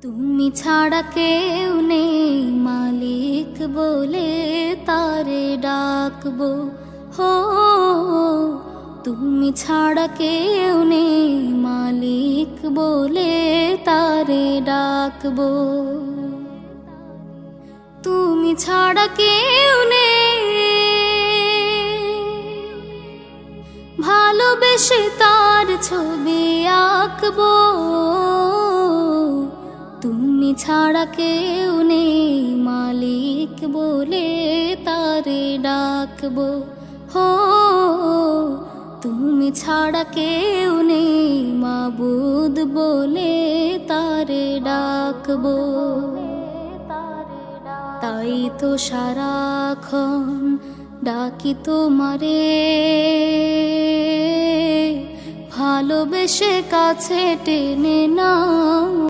তুমি ছাড়া কেউ নেই মালিক বলে তারে ডাকবো। হো তুমি ছাড়া কেউ নেই মালিক বলে তারে ডাকবো। তুমি ছাড়া কেউ নেই ভালোবেসে তার ছবি আঁকবো। তুমি ছাড়া কেউ নেই মালিক বলে তারে ডাকবো। হো তুমি ছাড়া কেউ নেই মাবুদ বলে তারে ডাকবো। তাই তো সারাক্ষণ ডাকি তোমারে, ভালোবেসে কাছে টেনে নাও।